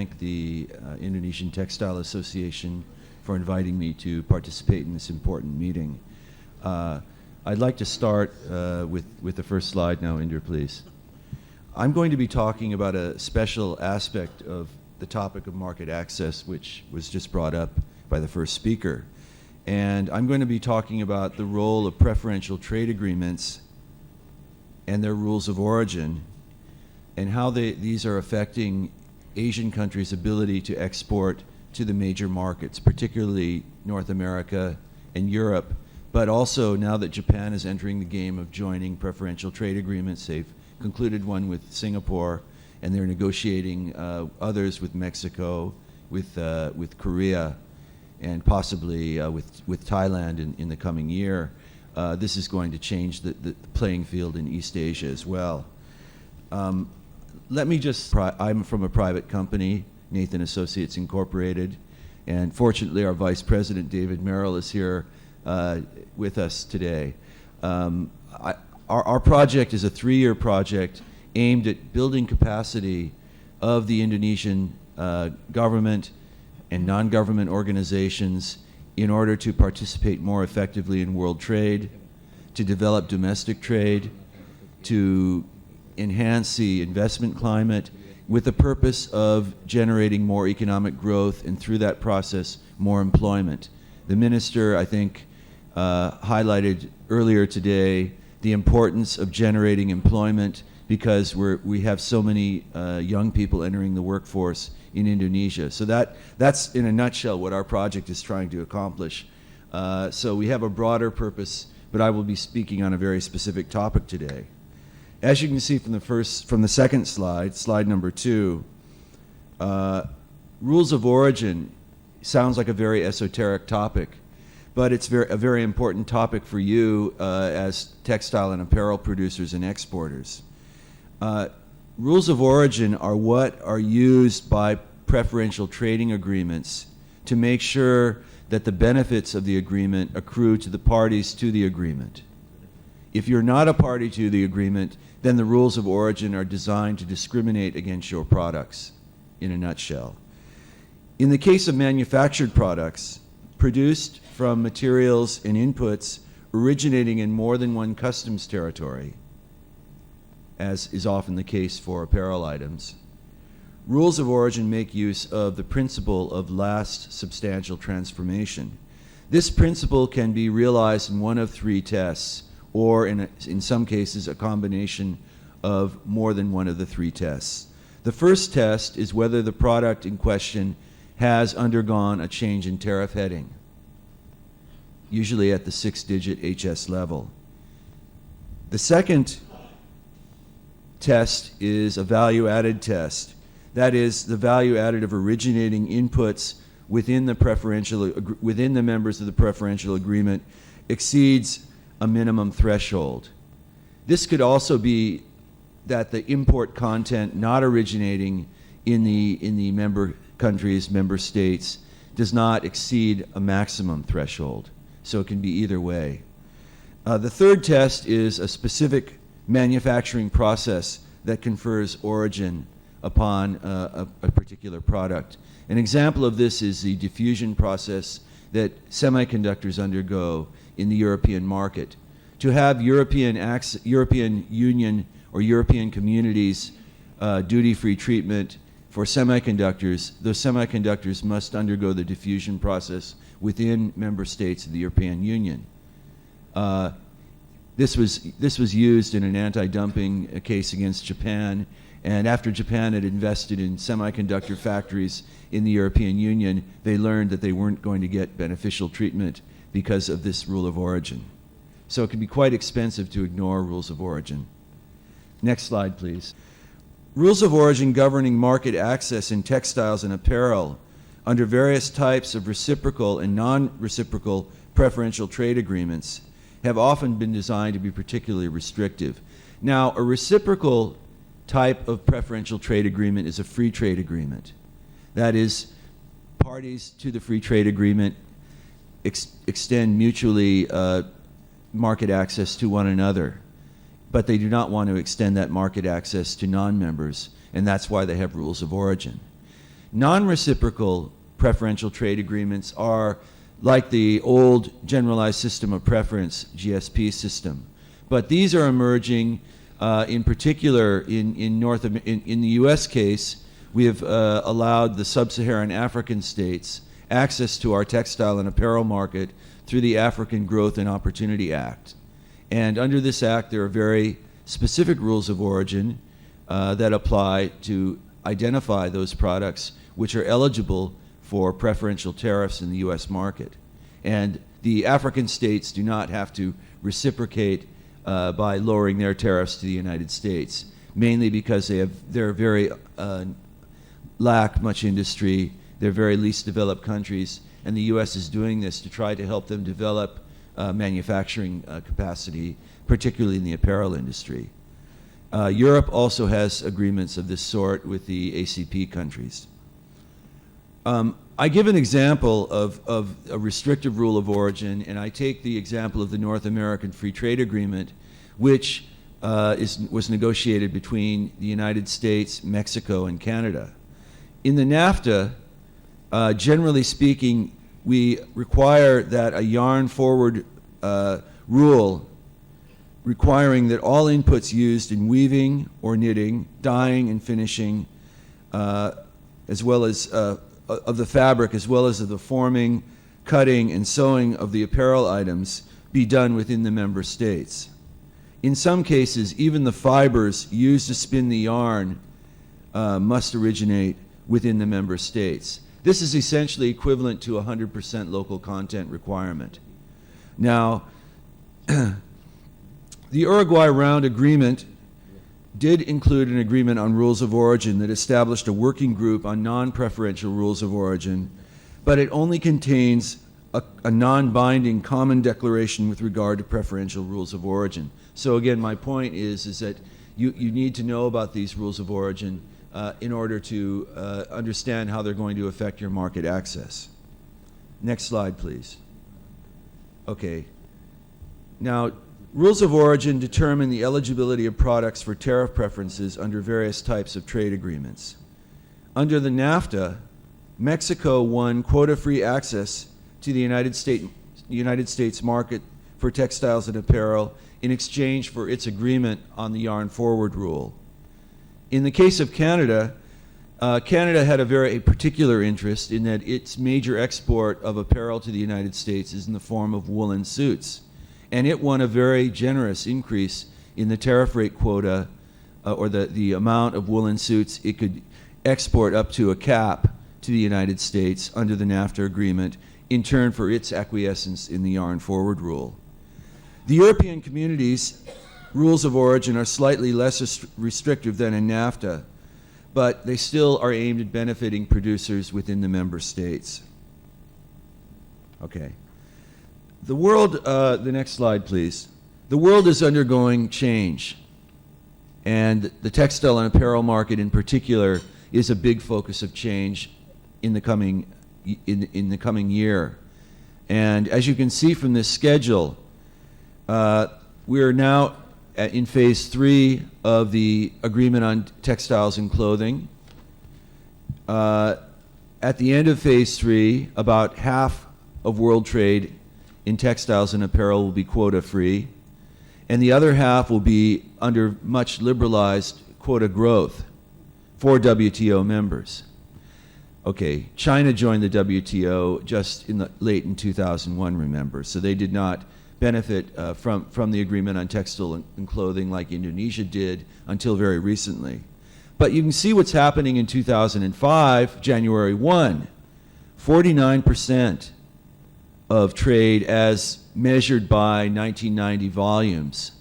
thank the Indonesian Textile Association for inviting me to participate in this important meeting. I'd like to start with the first slide now, Indra, please. I'm going to be talking about a special aspect of the topic of market access, which was just brought up by the first speaker. And I'm going to be talking about the role of preferential trade agreements and their rules of origin, and how these are affecting Asian countries' ability to export to the major markets, particularly North America and Europe, but also now that Japan is entering the game of joining preferential trade agreements. They've concluded one with Singapore, and they're negotiating others with Mexico, with Korea, and possibly with Thailand in the coming year. This is going to change the playing field in East Asia as well. I'm from a private company, Nathan Associates Incorporated, and fortunately our Vice President, David Merrill, is here with us today. Our project is a 3-year project aimed at building capacity of the Indonesian government and non-government organizations in order to participate more effectively in world trade, to develop domestic trade, to enhance the investment climate with the purpose of generating more economic growth and through that process more employment. The minister, I think, highlighted earlier today the importance of generating employment because we have so many young people entering the workforce in Indonesia. So that's in a nutshell what our project is trying to accomplish. So we have a broader purpose, but I will be speaking on a very specific topic today. As you can see from the second slide, slide number 2, rules of origin sounds like a very esoteric topic, but it's a very important topic for you as textile and apparel producers and exporters. Rules of origin are what are used by preferential trading agreements to make sure that the benefits of the agreement accrue to the parties to the agreement. If you're not a party to the agreement, then the rules of origin are designed to discriminate against your products, in a nutshell. In the case of manufactured products, produced from materials and inputs originating in more than one customs territory, as is often the case for apparel items, rules of origin make use of the principle of last substantial transformation. This principle can be realized in one of 3 tests, or in some cases a combination of more than one of the 3 tests. The first test is whether the product in question has undergone a change in tariff heading, usually at the 6-digit HS level. The second test is a value-added test. That is, the value added of originating inputs within the members of the preferential agreement exceeds a minimum threshold. This could also be that the import content not originating in the member countries, member states, does not exceed a maximum threshold. So it can be either way. The third test is a specific manufacturing process that confers origin upon a particular product. An example of this is the diffusion process that semiconductors undergo in the European market. To have European Union or European communities duty-free treatment for semiconductors, those semiconductors must undergo the diffusion process within member states of the European Union. This was used in an anti-dumping case against Japan, and after Japan had invested in semiconductor factories in the European Union, they learned that they weren't going to get beneficial treatment because of this rule of origin. So it can be quite expensive to ignore rules of origin. Next slide, please. Rules of origin governing market access in textiles and apparel under various types of reciprocal and non-reciprocal preferential trade agreements have often been designed to be particularly restrictive. Now, a reciprocal type of preferential trade agreement is a free trade agreement. That is, parties to the free trade agreement extend mutually market access to one another, but they do not want to extend that market access to non-members, and that's why they have rules of origin. Non-reciprocal preferential trade agreements are like the old Generalized System of Preference, GSP system. But these are emerging, in particular in the U.S. case. We have allowed the sub-Saharan African states access to our textile and apparel market through the African Growth and Opportunity Act. And under this act, there are very specific rules of origin that apply to identify those products which are eligible for preferential tariffs in the U.S. market. And the African states do not have to reciprocate by lowering their tariffs to the United States, mainly because they're very lack much industry. They're very least developed countries, and the U.S. is doing this to try to help them develop manufacturing capacity, particularly in the apparel industry. Europe also has agreements of this sort with the ACP countries. I give an example of a restrictive rule of origin, and I take the example of the North American Free Trade Agreement, which was negotiated between the United States, Mexico, and Canada. In the NAFTA, generally speaking, we require that a yarn forward rule requiring that all inputs used in weaving or knitting, dyeing and finishing, as well as of the fabric, as well as of the forming, cutting, and sewing of the apparel items be done within the member states. In some cases, even the fibers used to spin the yarn must originate within the member states. This is essentially equivalent to a 100% local content requirement. Now, the Uruguay Round Agreement did include an agreement on rules of origin that established a working group on non-preferential rules of origin, but it only contains a non-binding common declaration with regard to preferential rules of origin. So again, my point is that you need to know about these rules of origin in order to understand how they're going to affect your market access. Next slide, please. Okay. Now, rules of origin determine the eligibility of products for tariff preferences under various types of trade agreements. Under the NAFTA, Mexico won quota-free access to the United States market for textiles and apparel in exchange for its agreement on the yarn forward rule. In the case of Canada, Canada had a very particular interest in that its major export of apparel to the United States is in the form of woolen suits. And it won a very generous increase in the tariff rate quota, or the amount of woolen suits it could export up to a cap to the United States under the NAFTA agreement in turn for its acquiescence in the yarn forward rule. The European community's rules of origin are slightly less restrictive than in NAFTA, but they still are aimed at benefiting producers within the member states. Okay. The world, the next slide, please. The world is undergoing change, and the textile and apparel market in particular is a big focus of change in the coming year. And as you can see from this schedule, we are now in phase 3 of the agreement on textiles and clothing. At the end of phase 3, about half of world trade in textiles and apparel will be quota-free, and the other half will be under much liberalized quota growth for WTO members. Okay, China joined the WTO just late in 2001, remember, so they did not benefit from the agreement on textile and clothing like Indonesia did until very recently. But you can see what's happening in 2005, January 1, 49% of trade as measured by 1990 volumes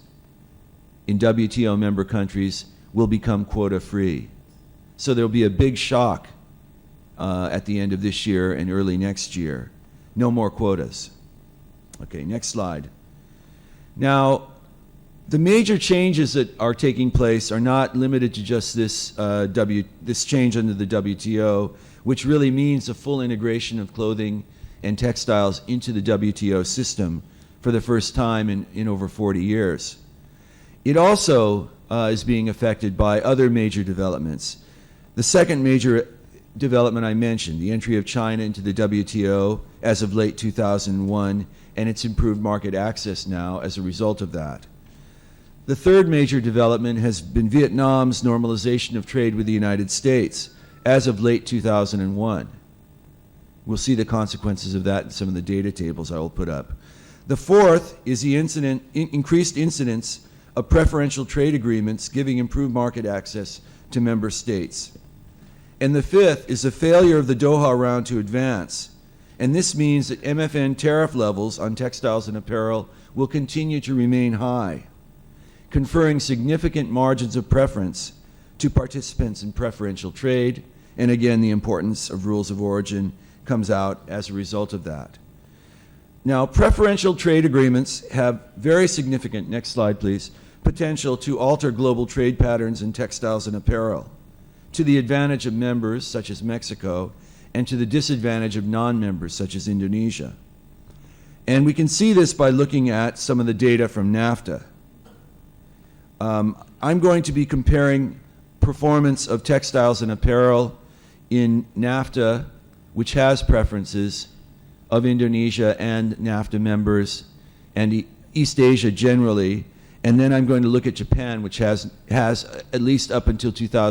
in WTO member countries will become quota-free. So there will be a big shock at the end of this year and early next year. No more quotas. Okay, next slide. Now, the major changes that are taking place are not limited to just this change under the WTO, which really means a full integration of clothing and textiles into the WTO system for the first time in over 40 years. It also is being affected by other major developments. The second major development I mentioned, the entry of China into the WTO as of late 2001, and its improved market access now as a result of that. The third major development has been Vietnam's normalization of trade with the United States as of late 2001. We'll see the consequences of that in some of the data tables I will put up. The fourth is the increased incidence of preferential trade agreements giving improved market access to member states. And the fifth is the failure of the Doha round to advance. And this means that MFN tariff levels on textiles and apparel will continue to remain high, conferring significant margins of preference to participants in preferential trade. And again, the importance of rules of origin comes out as a result of that. Now, preferential trade agreements have very significant, next slide please, potential to alter global trade patterns in textiles and apparel, to the advantage of members such as Mexico and to the disadvantage of non-members such as Indonesia. And we can see this by looking at some of the data from NAFTA. I'm going to be comparing performance of textiles and apparel in NAFTA, which has preferences, of Indonesia and NAFTA members and East Asia generally, and then I'm going to look at Japan, which has at least up until 2000